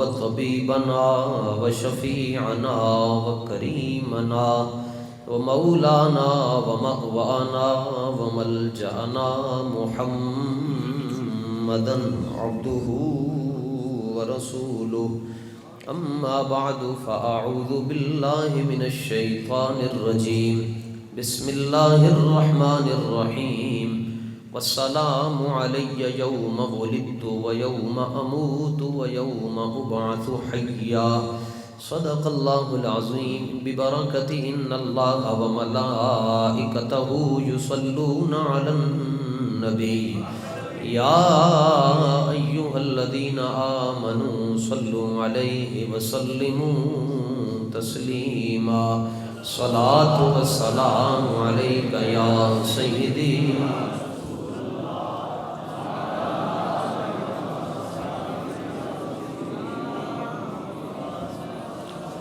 وطبيبنا وشفيعنا وكريمنا ومولانا ومأوانا وملجأنا محمدا عبده ورسوله. أما بعد فأعوذ بالله من الشيطان الرجيم. بسم الله الرحمن الرحيم. والسلام علي يوم ولدت ويوم أموت ويوم أبعث حيا. صدق الله العظيم. ببركة إن الله وملائكته يصلون على النبي يا أيها الذين آمنوا صلوا عليه وسلموا تسليما. صلاة والسلام عليك يا سيدي.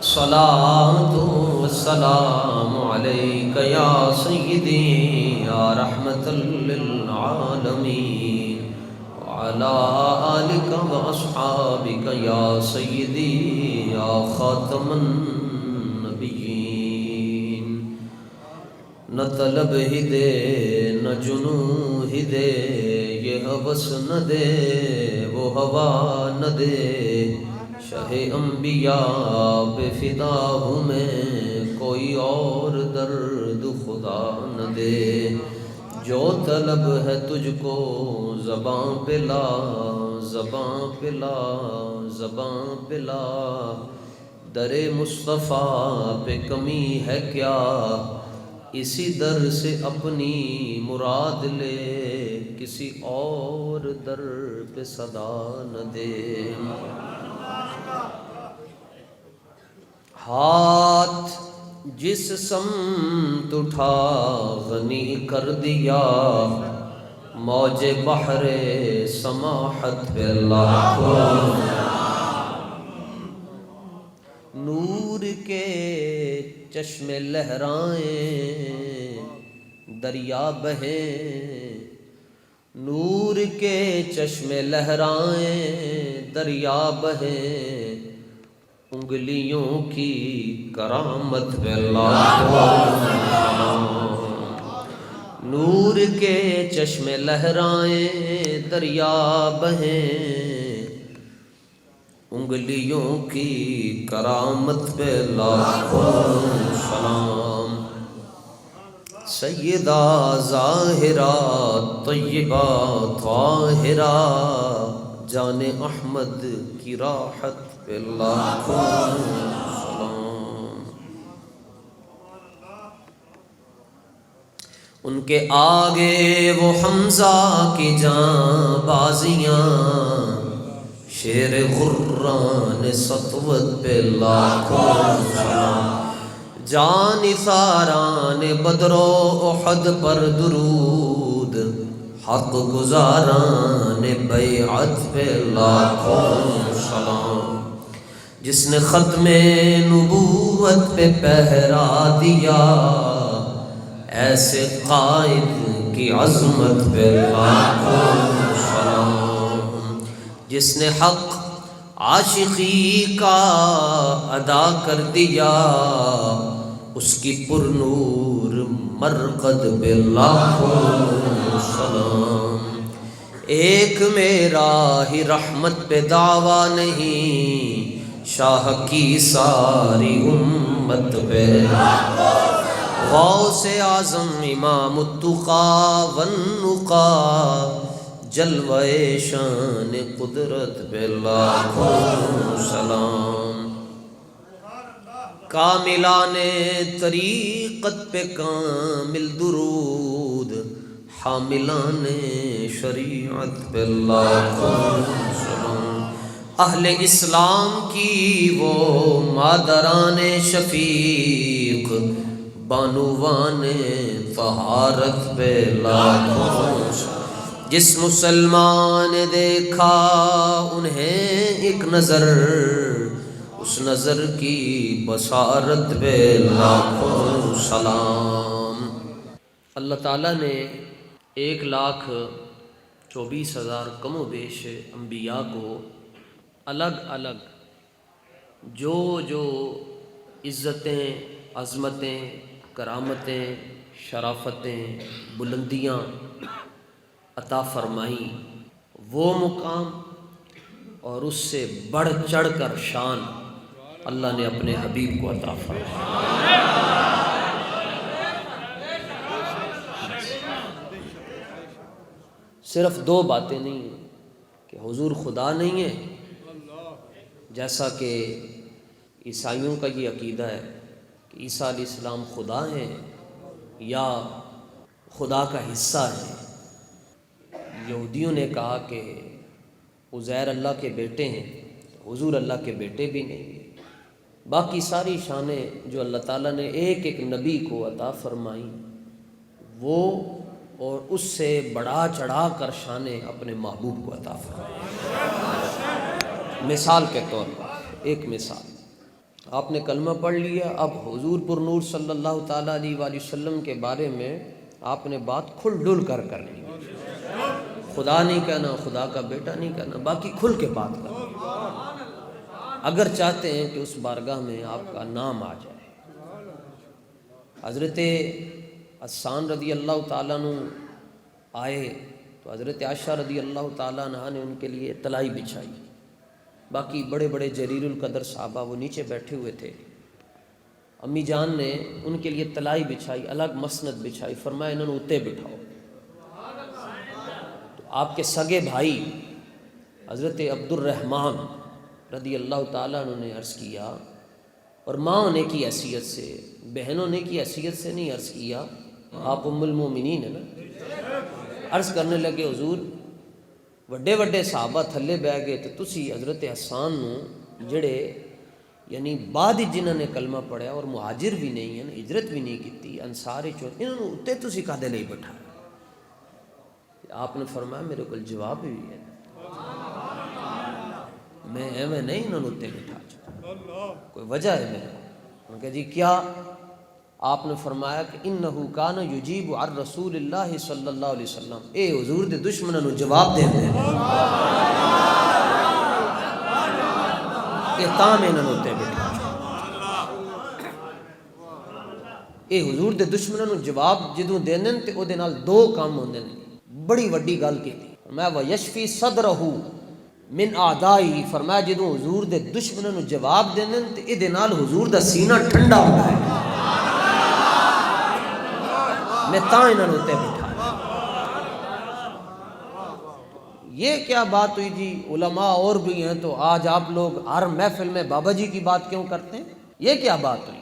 صلاة والسلام عليك يا سيدي يا رحمة للعالمين وعلى آلك وأصحابك يا سيدي يا خاتم النبيين. نہ طلب ہی دے نہ جنو ہی دے، یہ ہوس نہ دے وہ ہوا نہ دے، شاہ انبیاء بے فدا ہوں میں، کوئی اور درد خدا نہ دے. جو طلب ہے تجھ کو زباں پہ لا، زباں پہ لا، زباں پہ لا. در مصطفیٰ پہ کمی ہے کیا، اسی در سے اپنی مراد لے، کسی اور در پہ صدا نہ دے. ہاتھ جس سمت اٹھا غنی کر دیا، موج بحر سماحت پہ لاکھوں. نور کے چشمے لہرائیں دریا بہیں، نور کے چشمے لہرائیں دریا بہیں، انگلیوں کی کرامت پہ لاکھوں. نور کے چشمے لہرائیں دریا بہیں، انگلیوں کی کرامت پہ لاکھوں سلام. سیدہ ظاہرہ طیبہ طاہرہ، جان احمد کی راحت پہ لاکھوں سلام. ان کے آگے وہ حمزہ کی جاں بازیاں، شیر غران سطوت پہ لاکھوں سلام. جان نثاران بدر و احد پر درود، حق گزاران بیعت پہ لاکھوں سلام. جس نے ختم نبوت پہ پہرا دیا، ایسے قائد کی عظمت پہ لاکھوں سلام. جس نے حق عاشقی کا ادا کر دیا، اس کی پر نور مرقد پہ لاکھوں سلام. ایک میرا ہی رحمت پہ دعویٰ نہیں، شاہ کی ساری امت پہ. غوث اعظم امام التقیٰ والنقا، جلوہ شان قدرت پہ لاکھوں سلام. کاملان طریقت پہ کامل درود، حاملان شریعت پہ لاکھوں سلام. اہل اسلام کی وہ مادران شفیق، بانوان طہارت پہ لاکھوں سلام. جس مسلمان نے دیکھا انہیں ایک نظر، اس نظر کی بصارت پہ لاکھوں سلام. اللہ تعالیٰ نے 1,24,000 کم و بیش انبیاء کو الگ الگ جو جو عزتیں، عظمتیں، کرامتیں، شرافتیں، بلندیاں عطا فرمائیں، وہ مقام اور اس سے بڑھ چڑھ کر شان اللہ نے اپنے حبیب کو عطا فرمائی۔ صرف دو باتیں نہیں ہیں کہ حضور خدا نہیں ہے، جیسا کہ عیسائیوں کا یہ عقیدہ ہے کہ عیسیٰ علیہ السلام خدا ہیں یا خدا کا حصہ ہیں۔ یہودیوں نے کہا کہ عزیر اللہ کے بیٹے ہیں، حضور اللہ کے بیٹے بھی نہیں ہیں۔ باقی ساری شانیں جو اللہ تعالیٰ نے ایک ایک نبی کو عطا فرمائیں، وہ اور اس سے بڑھا چڑھا کر شانیں اپنے محبوب کو عطا فرمائیں۔ مثال کے طور پر ایک مثال، آپ نے کلمہ پڑھ لیا، اب حضور پر نور صلی اللہ تعالیٰ علیہ وآلہ وسلم کے بارے میں آپ نے بات کھل ڈل کر کرنی، خدا نہیں کہنا، خدا کا بیٹا نہیں کہنا، باقی کھل کے بات کرنا، اگر چاہتے ہیں کہ اس بارگاہ میں آپ کا نام آ جائے۔ حضرت حسان رضی اللہ تعالیٰ عنہ آئے تو حضرت عائشہ رضی اللہ تعالیٰ عنہ نے ان کے لیے تلائی بچھائی، باقی بڑے بڑے جلیل القدر صحابہ وہ نیچے بیٹھے ہوئے تھے، امی جان نے ان کے لیے تلائی بچھائی، الگ مسند بچھائی، فرمایا انہوں نے اتے بٹھاؤ۔ تو آپ کے سگے بھائی حضرت عبد الرحمن رضی اللہ تعالیٰ عنہ نے عرض کیا، اور ماں ہونے کی حیثیت سے، بہن ہونے کی حیثیت سے نہیں عرض کیا، آپ ام المومنین ہیں نا، عرض کرنے لگے حضور وڈے وڈے صحابہ تھلے بہ گئے تو تسی حضرت حسان نو جڑے یعنی بعد جنہوں نے کلمہ پڑھیا اور مہاجر بھی نہیں ہیں، ہجرت بھی نہیں کیتی، انصار چو، انہوں نے اتے تسی کہدے نہیں بٹھا۔ آپ نے فرمایا میرے کو جواب بھی ہے، میں ایویں نہیں انہوں نے اتے بٹھا چکا، کوئی وجہ ہے میرے کو۔ ان کہ جی کیا؟ آپ نے فرمایا کہ انہو کان یجیب عن رسول اللہ صلی اللہ علیہ وسلم، اے حضور دے دشمنوں نو جواب دے دے، کہ تاں میں انہوں نے اتے بٹھا چکا۔ اے حضور دے دشمنوں نو جواب جدوں دیندن تے او دے نال دو کام ہوندے نے، بڑی وڈی گل کیتی، فرمایا ویشفی صدرہ من اعدائی، فرمایا جدوں حضور دے دشمنوں نو جواب دیندن تے اے دے نال حضور دا سینہ ٹھنڈا ہوندا ہے، میں تاں انہوں نے اتے بٹھا۔ یہ کیا بات ہوئی جی؟ علماء اور بھی ہیں تو آج آپ لوگ ہر محفل میں بابا جی کی بات کیوں کرتے ہیں؟ یہ کیا بات ہوئی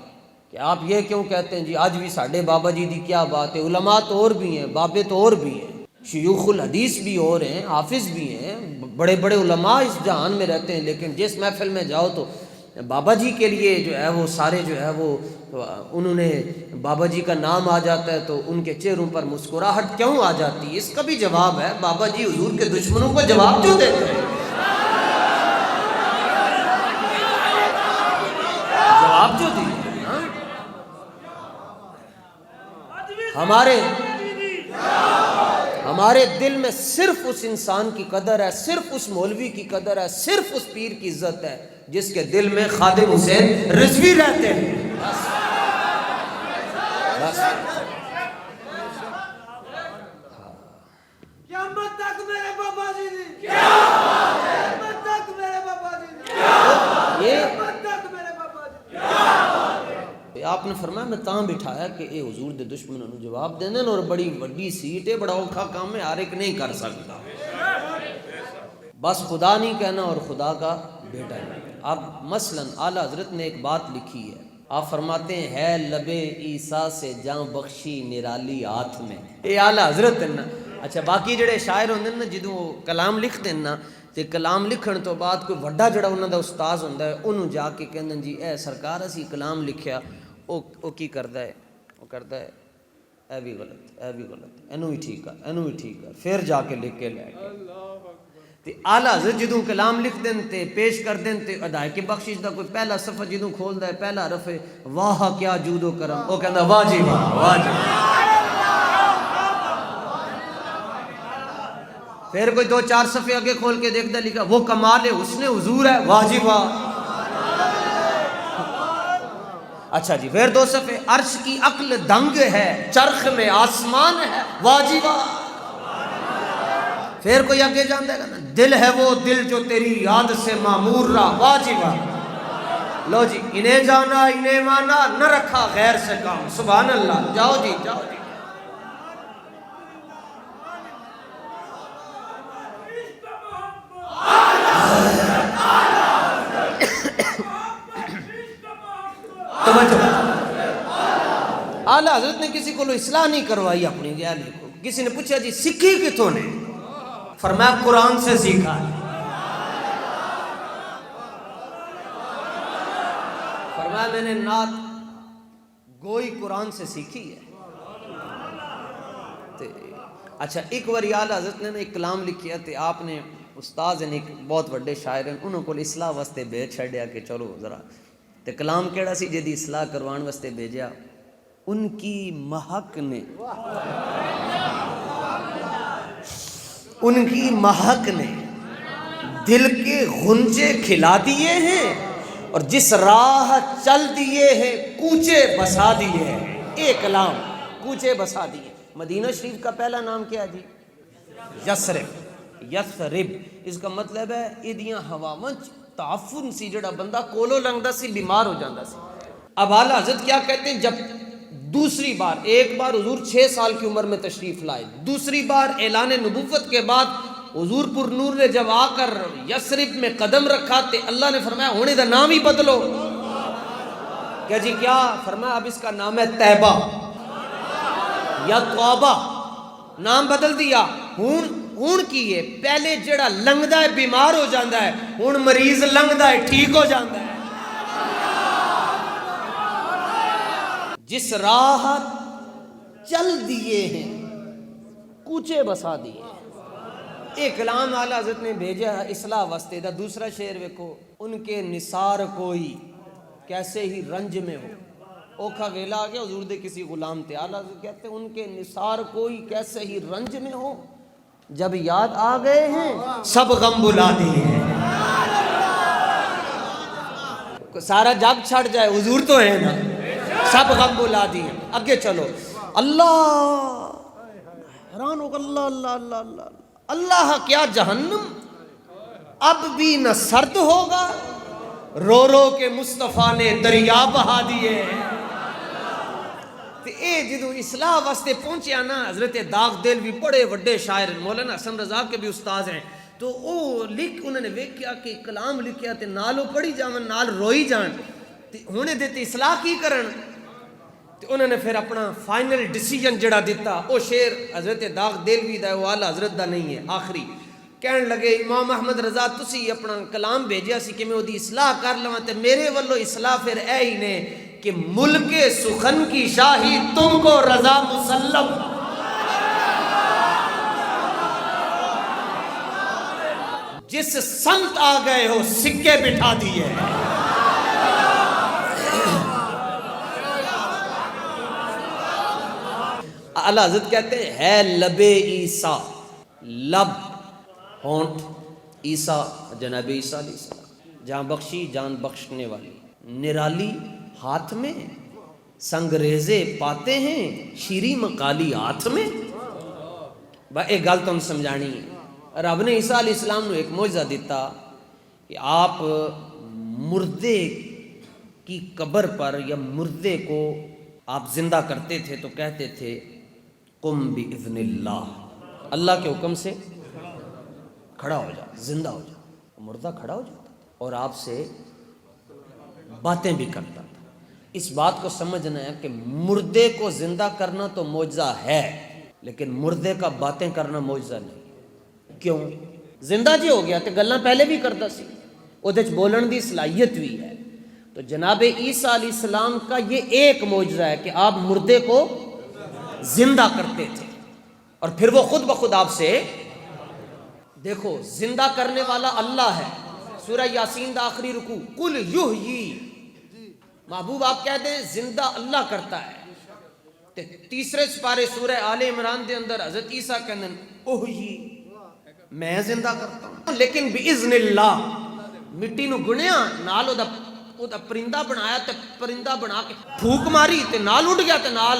کہ آپ یہ کیوں کہتے ہیں جی آج بھی ساڑھے بابا جی دی کیا بات ہے؟ علماء تو اور بھی ہیں، بابے تو اور بھی ہیں، شیوخ الحدیث بھی اور ہیں، حافظ بھی ہیں، بڑے بڑے علماء اس جہان میں رہتے ہیں، لیکن جس محفل میں جاؤ تو بابا جی کے لیے جو ہے وہ سارے جو ہے وہ انہوں نے بابا جی کا نام آ جاتا ہے تو ان کے چہروں پر مسکراہٹ کیوں آ جاتی ہے؟ اس کا بھی جواب ہے، بابا جی حضور کے دشمنوں کو جواب کیوں دیتے ہیں؟ جواب جو دیتے ہیں ہمارے دل میں صرف اس انسان کی قدر ہے، صرف اس مولوی کی قدر ہے، صرف اس پیر کی عزت ہے جس کے دل میں خادم حسین رضوی رہتے ہیں، بس۔ قیامت تک میرے بابا جی دی، قیامت تک میرے بابا جی دی، قیامت تک میرے بابا جی دی۔ آپ نے فرمایا میں تاں بٹھایا کہ اے حضور دے دشمنوں نے جواب دینے اور بڑی وڈی سیٹ ہے، بڑا اوکھا کام ہے، ہر ایک نہیں کر سکتا، بس خدا نہیں کہنا اور خدا کا بیٹا نہیں۔ اب مثلا اعلیٰ حضرت نے ایک بات لکھی ہے، آپ فرماتے ہیں ہے لبے عیسیٰ سے جاں بخشی نرالی ہاتھ میں، یہ اعلیٰ حضرت ہے نا۔ اچھا باقی جڑے شاعر ہوندے نا جدوں کلام لکھتے ہیں نا تے کلام لکھن تو بعد کوئی وڈا جڑا انہاں دا استاذ ہوندا ہے انہوں جا کے کہندے جی اے سرکار اسی کلام لکھیا، او کی کردا ہے؟ او کردا ہے اے بھی غلط، اے بھی غلط، اینوں بھی ٹھیک کر، اینوں بھی ٹھیک کر، پھر جا کے لکھ کے لے کے تے اعلیٰ حضرت جدوں کلام لکھ دین تے پیش کر دین تے ادائے کے بخشش دا کوئی پہلا صفحہ جدوں کھولدا ہے پہلا حرف ہے واہ کیا جود و کرم، او کہندا واہ جی واہ، واہ جی، پھر کوئی دو چار صفحے آگے کھول کے دیکھتا لکھا وہ کمال حسن حضور ہے، واہ جی واہ، اچھا جی پھر دو صفحے، عرش کی عقل دنگ ہے، چرخ میں آسمان ہے واجبہ. پھر کوئی آگے جانتا ہے نا، دل ہے وہ دل جو تیری یاد سے معمور رہا واجبہ. لو جی، انہیں جانا انہیں مانا، نہ رکھا غیر سے کام. سبحان اللہ. جاؤ جی جاؤ جی. اعلیٰ حضرت نے کسی کو اصلاح نہیں کروائی اپنی جہلی کو. کسی نے پوچھا جی سیکھی کتوں نے؟ فرمایا قرآن سے سیکھا ہے. فرمایا میں نے نعت گوئی قرآن سے سیکھی ہے. اچھا ایک بار اعلیٰ حضرت نے ایک کلام لکھیا تھے، آپ نے استاد نے ایک بہت بڑے شاعر ہیں انہوں کو اصلاح واسطے بھیج چھڑیا کہ چلو ذرا. تے کلام کیڑا سی جدی اصلاح کروان واسطے بھیجیا؟ ان کی مہک نے، ان کی مہک نے دل کے غنچے کھلا دیے ہیں، اور جس راہ چل دیے ہیں کوچے بسا دیے ہیں. ایک کلام کوچے بسا دیے. مدینہ شریف کا پہلا نام کیا ہے جی؟ یثرب. یثرب اس کا مطلب ہے ایدیاں ہواواں تعفن سی، جڑا بندہ کولو لنگدا سی بیمار ہو جاندہ سی. اب اعلیٰ حضرت کیا کہتے ہیں، جب دوسری بار، ایک بار حضور 6 سال کی عمر میں تشریف لائے، دوسری بار اعلان نبوت کے بعد حضور پر نور نے جب آ کر یثرب میں قدم رکھا تے اللہ نے فرمایا ہونے دا نام ہی بدلو. کیا جی کیا؟ فرمایا اب اس کا نام ہے طیبہ یا توبہ. نام بدل دیا. ہون کی ہے پہلے جڑا لنگدا ہے بیمار ہو جاندہ ہے، ہون مریض لنگدا ہے ٹھیک ہو جاندہ ہے. جس راہ چل دیے ہیں کوچے بسا دیے. ایک کلام اعلیٰ حضرت نے بھیجا ہے اصلاح واسطے دا. دوسرا شعر ویکھو، ان کے نثار کوئی کیسے ہی رنج میں ہو. اوکھا ویلا آ گیا حضور دے کسی غلام تے، اعلیٰ حضرت کہتے ہیں ان کے نثار کوئی کیسے ہی رنج میں ہو، جب یاد آ گئے ہیں سب غم بلا دیے ہیں. سارا جگ چھڑ جائے حضور تو ہے نا، سب غم بلا دیے. آگے چلو. اللہ حیران ہوگا، اللہ اللہ اللہ اللہ اللہ. کیا جہنم اب بھی نہ سرد ہوگا، رو رو کے مصطفیٰ نے دریا بہا دیے. اے جدو اصلاح واسطے پہنچیا نا، حضرت داغ دل بھی بڑے وڈے شاعر مولانا حسن رضا کے بھی استاد ہیں، تو او لکھ انہوں نے ویکھیا کہ کلام لکھیا تے نالو پڑھی جاون نال روئی جان تے ہونے دیتے اصلاح کی کرن. تے انہوں نے پھر اپنا فائنل ڈیسیجن جڑا دیتا. او شعر حضرت داغ دلوی دا وہ اعلیٰ حضرت دا نہیں ہے، آخری کہن لگے امام احمد رضا تسی اپنا کلام بھیجیا سی کہ میں وہ دی اصلاح کر لواں، تے میرے والو اصلاح پھر اے ہی نے کہ ملک سخن کی شاہی تم کو رضا مسلم. جس سمت آ گئے ہو سکے بٹھا دیے. اعلیٰ حضرت کہتے ہیں ہے لب عیسیٰ، لب ہونٹ، عیسیٰ جناب عیسیٰ علیہ السلام، جان بخشی جان بخشنے والی، نرالی ہاتھ میں سنگریزے پاتے ہیں شیریں مقالی ہاتھ میں. ایک گل تم سمجھانی ہے، رب نے عیسیٰ علیہ السلام نے ایک معجزہ دیتا کہ آپ مردے کی قبر پر یا مردے کو آپ زندہ کرتے تھے تو کہتے تھے قم باذن اللہ، اللہ کے حکم سے کھڑا ہو جا، زندہ ہو جا. مردہ کھڑا ہو جاتا اور آپ سے باتیں بھی کرتا تھا. اس بات کو سمجھنا ہے کہ مردے کو زندہ کرنا تو معجزہ ہے، لیکن مردے کا باتیں کرنا معجزہ نہیں. کیوں؟ زندہ جی ہو گیا تے گلاں پہلے بھی کرتا سی، اودے وچ بولن دی صلاحیت بھی ہے. تو جناب عیسیٰ علیہ السلام کا یہ ایک معجزہ ہے کہ آپ مردے کو زندہ کرتے تھے اور پھر وہ خود بخود آپ سے. دیکھو زندہ کرنے والا اللہ ہے. سورہ یاسین دا آخری رکوع قل یحیی، محبوب آپ کہتے ہیں زندہ اللہ کرتا ہے. تیسرے سپارے سورہ آل عمران دے اندر حضرت عیسیٰ کہتے ہیں احیی، میں زندہ کرتا ہوں، لیکن باذن اللہ. مٹی نو گنیا نال دا ਉਹਦਾ ਪਰਿੰਦਾ ਬਣਾਇਆ ਤੇ ਪਰਿੰਦਾ ਬਣਾ ਕੇ ਫੂਕ ਮਾਰੀ ਤੇ ਨਾਲ ਉੱਡ ਗਿਆ ਤੇ ਨਾਲ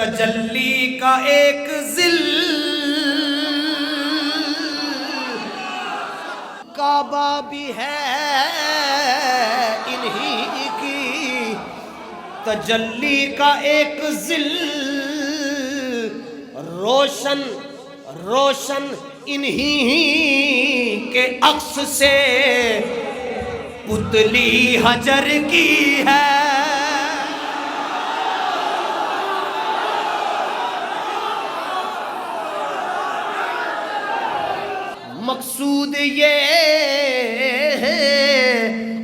تجلی کا ایک ذل کعبہ بھی ہے انہی کی، تجلی کا ایک ذل روشن روشن انہی کے عکس سے پتلی حجر کی ہے۔ مقصود یہ ہے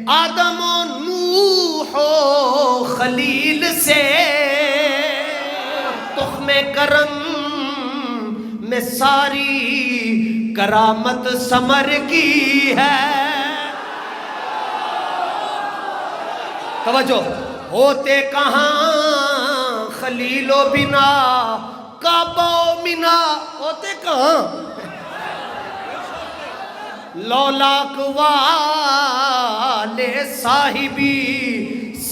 آدم و نوح و خلیل سے تخم کرم میں ساری کرامت ثمر کی ہے۔ توجہ، ہوتے کہاں خلیل و بنا کعبہ و منا، ہوتے کہاں لولاک والے صاحبی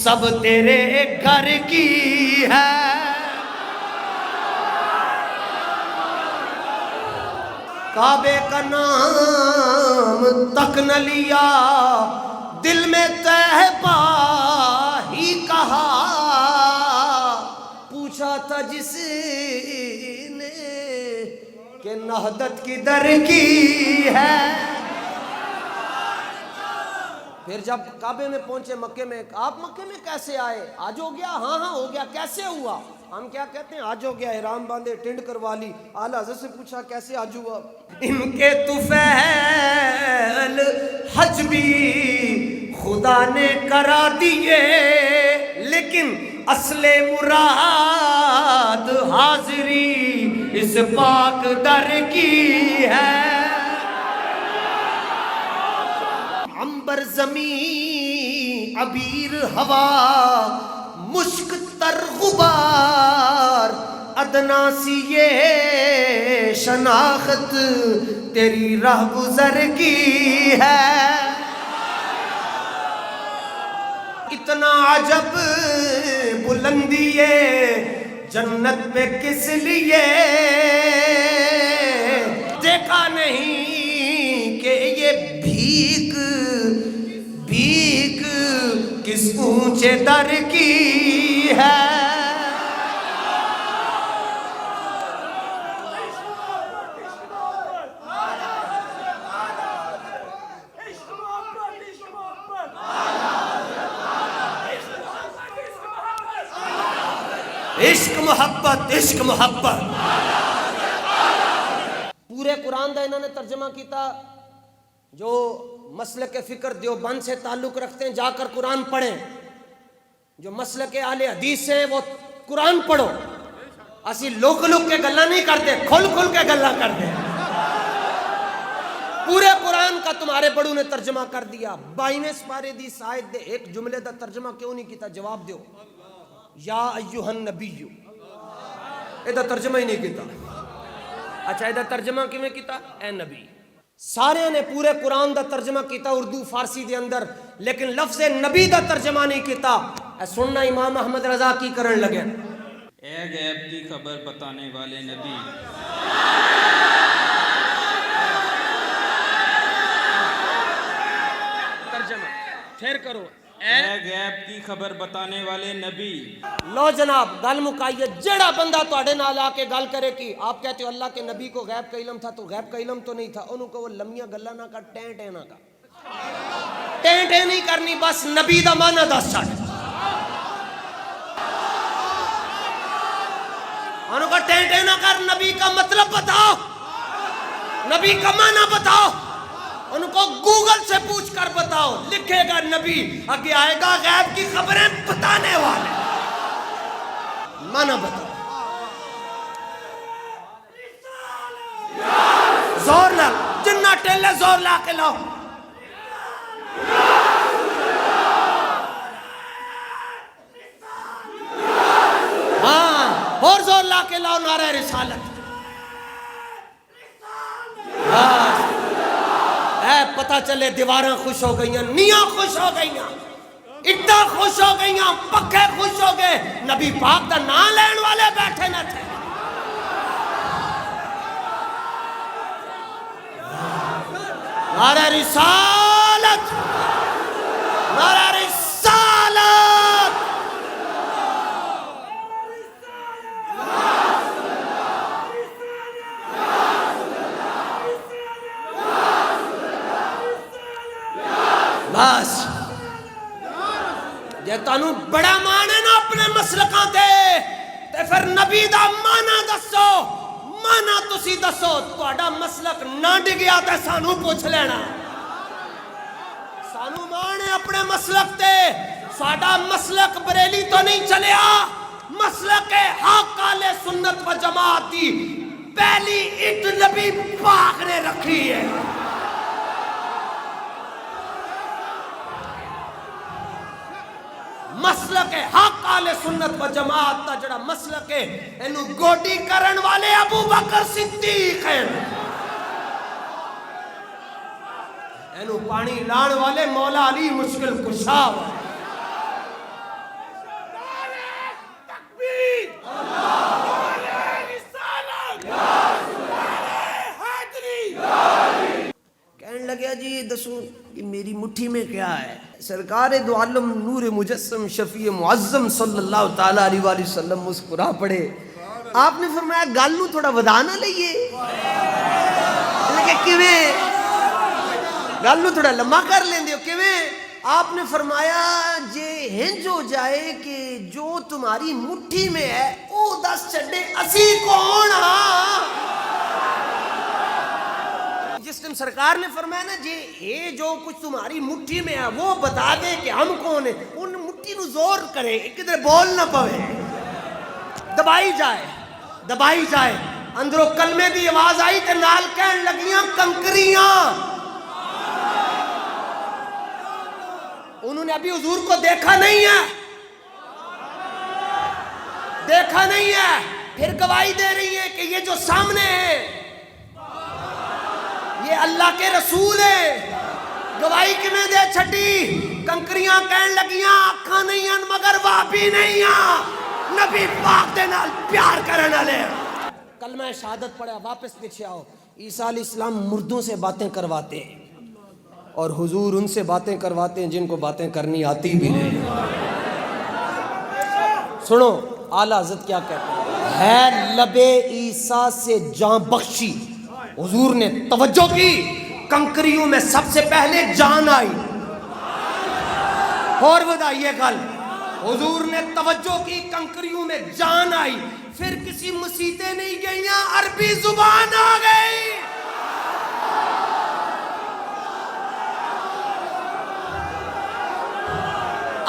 سب تیرے گھر کی ہے۔ کعبے کا نام تک نہ لیا، دل میں طیبہ ہی کہا، پوچھا تھا جس نے کہ نہضت کدھر کی ہے۔ پھر جب کعبے میں پہنچے مکے میں، آپ مکے میں کیسے آئے؟ آج ہو گیا؟ ہاں ہاں ہو گیا۔ کیسے ہوا؟ ہم کیا کہتے ہیں؟ آج ہو گیا، احرام باندھے، ٹنڈ کروا لی۔ اعلیٰ حضرت سے پوچھا کیسے آج ہوا؟ ان کے طفیل حج بھی خدا نے کرا دیے، لیکن اصل مراد حاضری اس پاک در کی ہے۔ عنبر زمین عبیر ہوا مشک تر غبار، ادنا سی یہ شناخت تیری راہ گزر کی ہے۔ اتنا عجب بلندی جنت پہ کس لیے، دیکھا نہیں کہ یہ بھیک بھیک کس اونچے در کی ہے۔ عشق محبت، عشق محبت۔ پورے قرآن دا انہوں نے ترجمہ کیتا۔ جو مسلک فکر دیوبند سے تعلق رکھتے ہیں جا کر قرآن پڑھیں، جو مسلک اہل حدیث سے وہ قرآن پڑھو۔ اسی لوک لوک کے گلہ نہیں کرتے، کھل کھل کے گلہ کرتے ہیں۔ پورے قرآن کا تمہارے بڑوں نے ترجمہ کر دیا۔ 22ویں سپارے دی آیت دے ایک جملے دا ترجمہ کیوں نہیں کیتا؟ جواب دیو۔ یا ایھا النبی، یہ ترجمہ ہی نہیں کیتا۔ اچھا یہ ترجمہ کیویں کیتا؟ اے نبی۔ سارے نے پورے قرآن دا ترجمہ کیتا اردو فارسی دے اندر، لیکن لفظ نبی دا ترجمہ نہیں کیتا۔ اے سننا امام احمد رضا کی کرن لگے، اے غیب کی خبر بتانے والے نبی، ترجمہ پھر کرو، اے غیب کی خبر بتانے والے نبی۔ لو جناب گل مکائیے۔ جڑا بندہ تواڈے نال آ کے گل کرے کہ آپ کہتے ہو اللہ کے نبی کو غیب کا علم تھا، تو غیب کا علم تو نہیں تھا، انہوں کو وہ لمیاں گلاں نہ کر، ٹیں ٹیں نہ کر، ٹیں ٹیں نہیں کرنی، بس نبی دا معنی دس چھڈ۔ انہوں کو ٹیں ٹیں نہ کر، نبی کا مطلب بتاؤ، نبی کا معنی بتاؤ۔ ان کو گوگل سے پوچھ کر بتاؤ، لکھے گا نبی، آگے آئے گا غیب کی خبریں بتانے والے، معنی بتاؤ۔ زور لا، جنہ ٹیلے زور لا کے لاؤ۔ ہاں اور زور لا کے لاؤ نعرہ رسالت۔ پتہ چلے دیواراں خوش ہو گئیاں، نیاں خوش ہو گئیاں، اٹا خوش ہو گئی، پکھے خوش ہو گئے، نبی پاک دا نام لین والے بیٹھے نہ تھے۔ نعرہ رسالت، نعرہ رسالت، بس جے تانوں بڑا مان ہے نا اپنے مسلکاں تے پھر نبی دا مانا دسو، مانا تسی دسو، تہاڈا مسلک نہ ڈگیا تے سانوں پوچھ لینا۔ سانوں مان ہے اپنے مسلک تے، ساڈا مسلک بریلی تو نہیں چلیا، مسلک حق اہل سنت و جماعت دی پہلی اٹ نبی پاک نے رکھی ہے۔ مسلک حق اہل سنت و جماعت دا جڑا مسلک ہے اینو گوڈی کرن والے ابو بکر صدیق ہیں، اینو پانی لان والے مولا علی مشکل کشا ہیں۔ کہنے لگیا جی یہ دسو یہ میری مٹھی میں کیا ہے؟ سرکار دو عالم نور مجسم شفیع معظم صلی اللہ تعالیٰ علیہ وآلہ وسلم مسکرا پڑے۔ آپ نے فرمایا گل نو تھوڑا ودا نہ لئیے، لیکن کیویں گل نو تھوڑا لمبا کر لیندے ہو کیویں؟ آپ نے فرمایا جے ہنج ہو جائے کہ جو تمہاری مٹھی میں ہے او دس چھڈے اسی کون ہاں؟ جس دن سرکار نے فرمایا نا جی یہ جو کچھ تمہاری مٹھی میں ہے وہ بتا دے کہ ہم کون ہیں، ان مٹھی نو زور کرے کدھر بول نہ پوے، دبائی جائے دبائی جائے۔ اندروں کلمے دی آواز آئی تے نال کہن لگیاں کنکریاں۔ انہوں نے ابھی حضور کو دیکھا نہیں ہے، دیکھا نہیں ہے، پھر گواہی دے رہی ہے کہ یہ جو سامنے ہے یہ اللہ کے رسول ہے۔ گواہی کیویں دے چھٹی؟ کنکریاں کہن لگیاں آنکھاں نہیں ہیں مگر واپی نہیں ہیں، نبی پاک دے نال پیار کرن والے۔ کلمہ شہادت پڑھا، واپس پیچھے آؤ۔ عیسیٰ علیہ السلام مردوں سے باتیں کرواتے ہیں اور حضور ان سے باتیں کرواتے ہیں جن کو باتیں کرنی آتی بھی نہیں۔ سنو اعلیٰ حضرت کیا کہتے ہیں، ہے لب عیسیٰ سے جان بخشی۔ حضور نے توجہ کی، کنکریوں میں سب سے پہلے جان آئی۔ اور بتائیے گل، حضور نے توجہ کی، کنکریوں میں جان آئی، پھر کسی مسیطیں نہیں گئیاں، عربی زبان آ گئی۔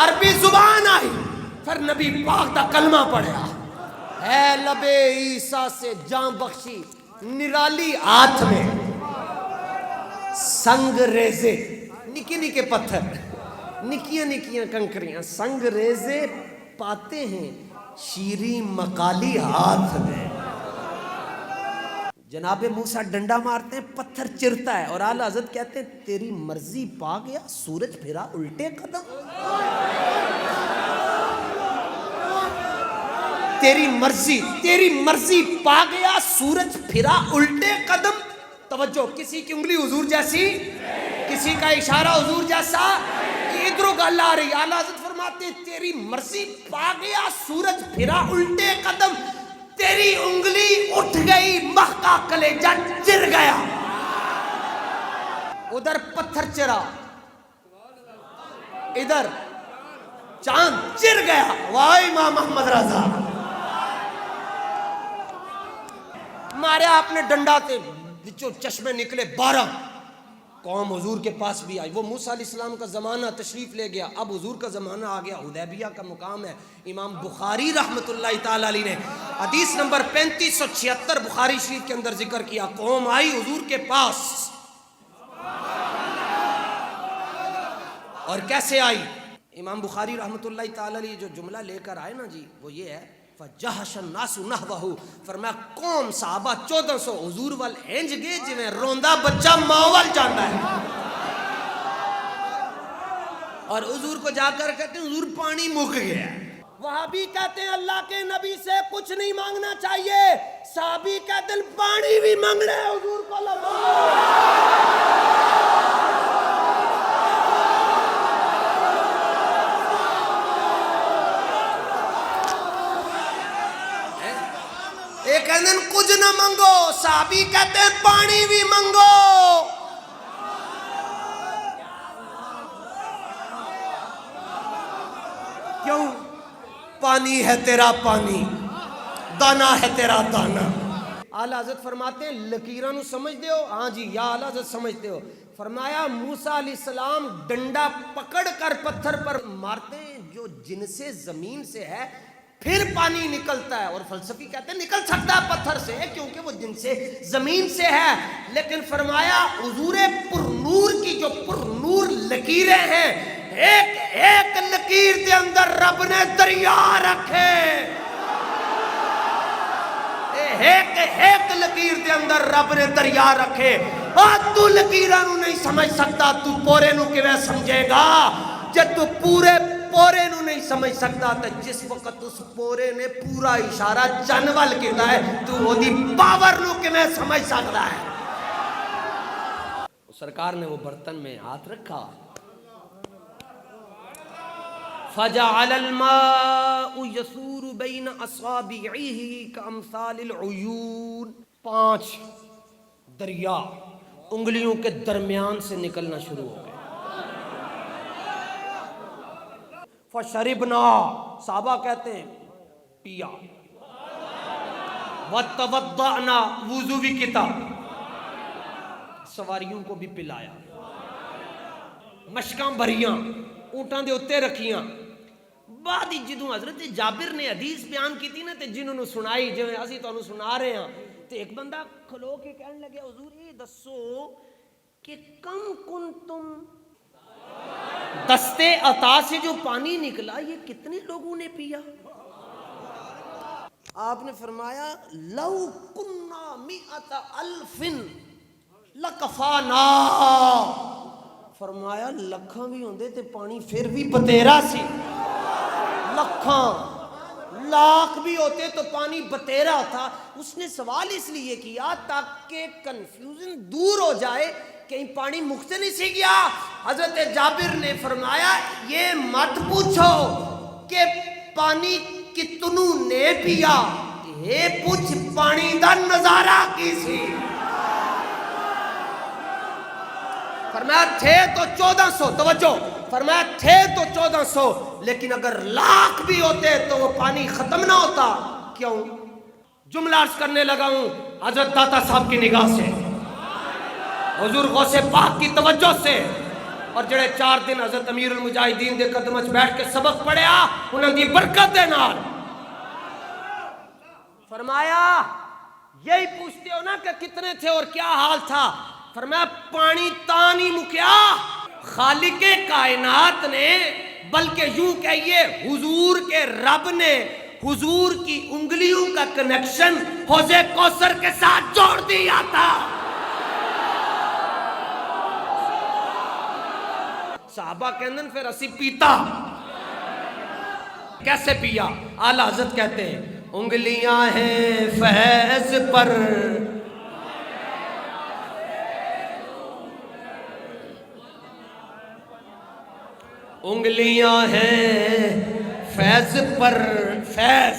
عربی زبان آئی، پھر نبی پاک دا کلمہ پڑھا، ہے لب عیسیٰ سے جان بخشی، نرالی ہاتھ میں سنگ ریزے، نکی نکے پتھر، نکیاں نکیاں کنکریاں، سنگ ریزے پاتے ہیں شیریں مقالی ہاتھ میں۔ جناب موسیٰ ڈنڈا مارتے ہیں، پتھر چرتا ہے، اور اعلیٰ حضرت کہتے ہیں تیری مرضی پا گیا، سورج پھرا الٹے قدم۔ تیری مرضی پا گیا، سورج پھرا الٹے قدم۔ توجہ، کسی کی انگلی حضور جیسی، کسی کا اشارہ حضور جیسا، ادھروں گل آ رہی۔ اعلیٰ حضرت فرماتے ہیں تیری مرضی پا گیا، سورج پھرا الٹے قدم، تیری انگلی اٹھ گئی، مخ کا کلیجہ چر گیا۔ ادھر پتھر چرا، ادھر چاند چر گیا۔ واہ امام محمد رضا، مارے آپ نے ڈنڈا تے وچوں چشمے نکلے 12۔ قوم حضور کے پاس بھی آئی۔ وہ موسیٰ علیہ السلام کا زمانہ تشریف لے گیا، اب حضور کا زمانہ آ گیا، حدیبیہ کا مقام ہے۔ امام بخاری رحمت اللہ تعالیٰ علیہ نے حدیث نمبر 3576 بخاری شریف کے اندر ذکر کیا، قوم آئی حضور کے پاس، اور کیسے آئی؟ امام بخاری رحمت اللہ تعالیٰ علیہ جو جملہ لے کر آئے نا جی وہ یہ ہے، فَجَحَشَ النَّاسُ نَحْوَهُ، فرمایا قوم صحابہ 1400 حضور وال انج گئے جویں روندا بچہ ماں وال جاندا ہے۔ اور حضور کو جا کر کہتے ہیں حضور پانی مک گیا. وہابی کہتے ہیں اللہ کے نبی سے کچھ نہیں مانگنا چاہیے. صحابی کہتے ہیں پانی بھی مانگنا ہے حضور کو ایک کہتے ہیں کچھ نہ مانگو, صحابی کہتے ہیں پانی بھی مانگو. کیوں؟ پانی ہے تیرا پانی, دانا ہے تیرا دانا. اعلیٰ حضرت فرماتے ہیں لکیراں نو سمجھتے ہو؟ ہاں جی یا اعلیٰ حضرت سمجھتے ہو. فرمایا موسیٰ علیہ السلام ڈنڈا پکڑ کر پتھر پر مارتے جو جن سے زمین سے ہے پھر پانی نکلتا ہے, اور فلسفی کہتے ہیں نکل سکتا ہے پتھر سے کیونکہ وہ جن سے زمین سے ہے. لیکن فرمایا حضور پر نور کی جو پر نور لکیریں ہیں, ایک ایک لکیر دے اندر رب نے دریا رکھے. ایک ایک لکیر دے اندر رب نے دریا رکھے. تو لکیراں نو نہیں سمجھ سکتا, تو پورے نو کیویں سمجھے گا؟ جب تو پورے پورے نو نہیں سمجھ سکتا تو جس وقت اس پورے نے پورا اشارہ جنول کیتا ہے تو وہ دی پاور نو کیویں سمجھ سکتا ہے؟ سرکار نے وہ برتن میں ہاتھ رکھا. فجعل الماء يسور بين اصابعه كامثال العيون. 5 دریا انگلیوں کے درمیان سے نکلنا شروع ہو گئے. فشربنا, صحابہ کہتے ہیں پیا. وتوضأنا, وضو بھی کیتا. سواریوں کو بھی پلایا. مشکاں بھریاں اونٹاں دے اوتے رکھیاں. بعد جدوں حضرت جابر نے حدیث بیان کی تھی نا تے جنہوں نے سنائی جویں اسی تانوں سنا رہے ہیں, تے ایک بندہ کھلو کے کہنے لگے حضور یہ دسو کہ کم کنتم, دستے عطا سے جو پانی نکلا یہ کتنے لوگوں نے پیا؟ آپ نے فرمایا لو کننا 100,000 لکفانا. فرمایا لکھاں بھی ہوندے تے پانی پھر بھی بتیرا سی. لکھاں لاکھ بھی ہوتے تو پانی بتیرا تھا. اس نے سوال اس لیے کیا تاکہ کنفیوژن دور ہو جائے, کہیں پانی مکھ سے نہیں سی گیا. حضرت جابر نے فرمایا یہ مت پوچھو کہ پانی کتنوں نے پیا, یہ پوچھ پانی دا نظارہ کی سی. فرمایا تھے تو 1400, توجہ, فرمایا تھے تو 1400, لیکن اگر لاکھ بھی ہوتے تو وہ پانی ختم نہ ہوتا. کیوں؟ جملہ عرض کرنے لگا ہوں حضرت داتا صاحب کی نگاہ سے, حضور غوث پاک کی توجہ سے, اور جڑے 4 دن حضرت امیر المجاہدین دے قدم وچ بیٹھ کے سبق پڑھیا انہاں دی برکت دے نال. فرمایا یہی پوچھتے ہو نا کہ کتنے تھے اور کیا حال تھا؟ فرمایا پانی تا نہیں مکیا, خالق کائنات نے, بلکہ یوں کہیے حضور کے رب نے حضور کی انگلیوں کا کنیکشن حوض کوثر کے ساتھ جوڑ دیا تھا. صحابہ کہندے پھر اسی پیتا. کیسے پیا؟ اعلیٰ حضرت کہتے ہیں انگلیاں ہیں فیض پر, انگلیاں ہیں فیض پر, فیض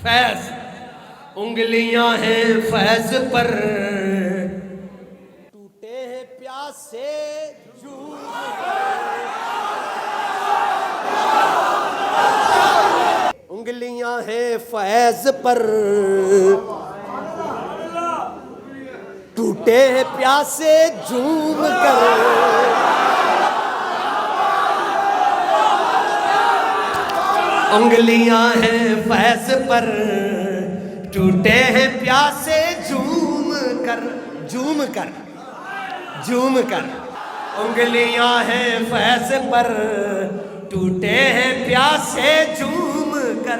فیض, انگلیاں ہیں فیض پر, ٹوٹے ہیں پیاسے انگلیاں ہیں فیض پر, ٹوٹے ہیں پیاسے جھوم کر. انگلیاں ہیں فیض پر, ٹوٹے ہیں پیاسے جھوم کر, جھوم کر, جھوم کر. انگلیاں ہیں فیض پر, ٹوٹے ہیں پیاسے جھوم کر.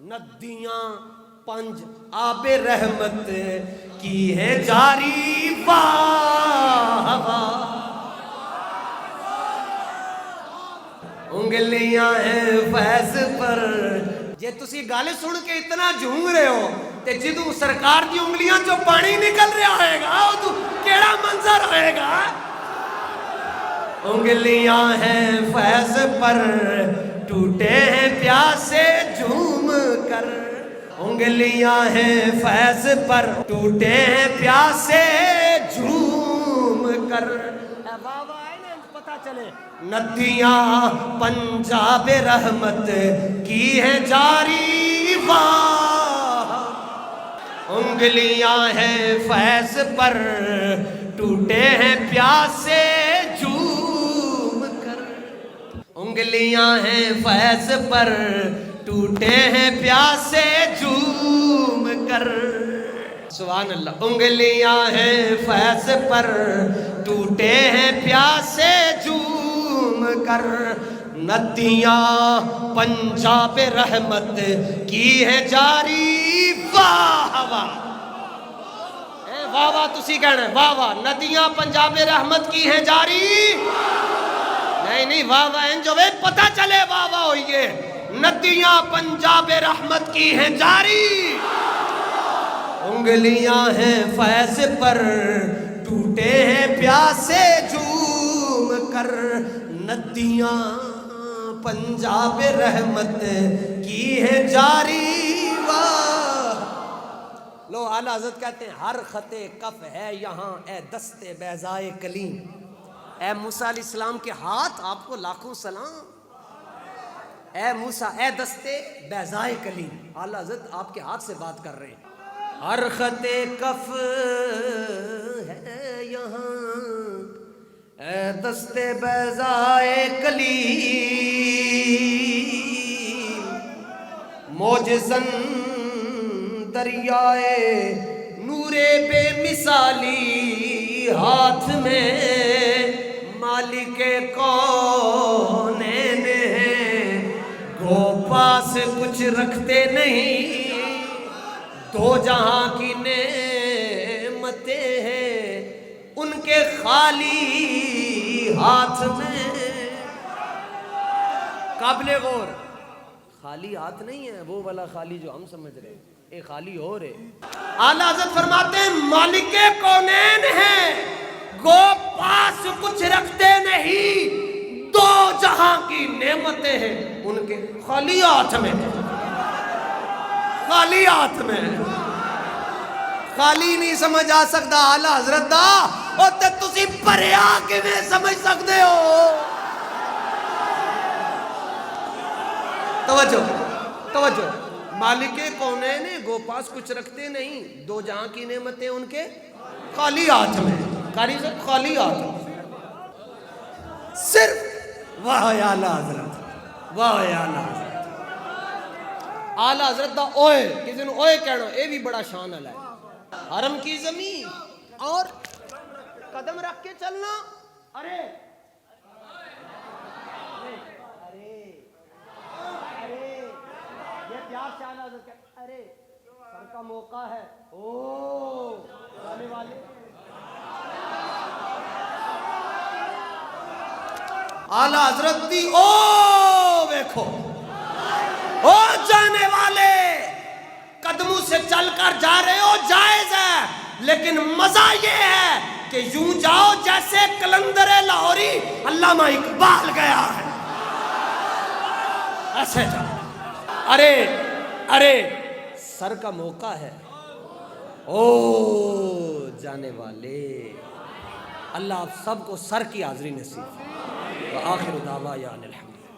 ندیاں پنج آب رحمت کی ہے جاری واہ واہ, انگلیاں ہیں فیض پر. جے تسی گل سن کے اتنا جھوم رہے ہو تے جدوں سرکار دی انگلیاں چوں پانی نکل رہا ہوئے گا تو کیڑا منظر ہوئے گا. انگلیاں ہیں فیض پر ٹوٹے ہیں پیاسے جھوم کر. انگلیاں ہیں فیض پر ٹوٹے ہیں پیاسے جھوم کر. پتہ چلے ندیاں پنجاب رحمت کی ہے جاری واہ. انگلیاں ہیں فیض پر ٹوٹے ہیں پیاسے جھوم کر. انگلیاں ہیں فیض پر ٹوٹے ہیں پیاسے جھوم کر. سبحان اللہ. انگلیاں ہیں فیض پر ٹوٹے ہیں پیاسے جھوم کر. ندیاں پنجاب رحمت کی ہے جاری واہ واہ. واہ واہ تسی کہنا واہ واہ. ندیاں پنجاب رحمت کی ہیں جاری. نہیں واہ واہ انجو وے پتہ چلے واہ واہ ہوئیے. ندیاں پنجاب رحمت کی ہیں جاری. انگلیاں ہیں فیض پر ٹوٹے ہیں پیاسے جھوم کر. ندیاں پنجاب رحمت کی ہے جاری واہ. لو اعلیٰ حضرت کہتے ہیں ہر خط کف ہے یہاں اے دست بیضائے کلیم. اے موسیٰ علیہ السلام کے ہاتھ آپ کو لاکھوں سلام. اے موسیٰ اے دست بیضائے کلیم. اعلیٰ حضرت آپ کے ہاتھ سے بات کر رہے ہیں. ہر خط کف ہے یہاں اے دست بیضائے کلیم. موجزن دریائے نور بے مثالی ہاتھ میں مالک کونین ہیں. گو پاس کچھ رکھتے نہیں دو جہاں کی نعمتیں ہیں ان کے خالی ہاتھ میں. قابل غور خالی ہاتھ نہیں ہے وہ والا خالی جو ہم سمجھ رہے ہیں. ایک خالی اور ہے. اعلیٰ حضرت فرماتے ہیں مالک کونین ہیں گو پاس کچھ رکھتے نہیں دو جہاں کی نعمتیں ہیں ان کے خالی ہاتھ میں. خالی ہاتھ میں خالی نہیں سمجھ آ سکتا اعلیٰ حضرت دا اور تے تسی پریا کیویں سمجھ سکتے ہو. توجہ توجہ. مالک کونین گو پاس کچھ رکھتے نہیں دو جہاں کی نعمتیں ان کے خالی ہاتھ میں. قاری صاحب خالی ہاتھ میں صرف. واہ یا اعلیٰ حضرت واہ یا اعلیٰ حضرت. اعلیٰ حضرت دا اوئے کسی نے اوئے کہنا اے بھی بڑا شان والا ہے. حرم کی زمین اور قدم رکھ کے چلنا. ارے یہ پیار سے اعلیٰ حضرت کہتے ارے سر کا موقع ہے. او جانے والے اعلیٰ حضرت دی او دیکھو او جانے والے قدموں سے چل کر جا رہے ہو جائز ہے لیکن مزہ یہ ہے کہ یوں جاؤ جیسے کلندر لاہوری علامہ اقبال گیا ہے. ایسے جاؤ. ارے ارے سر کا موقع ہے. او جانے والے اللہ آپ سب کو سر کی حاضری نصیب. وآخر دعوانا الحمد.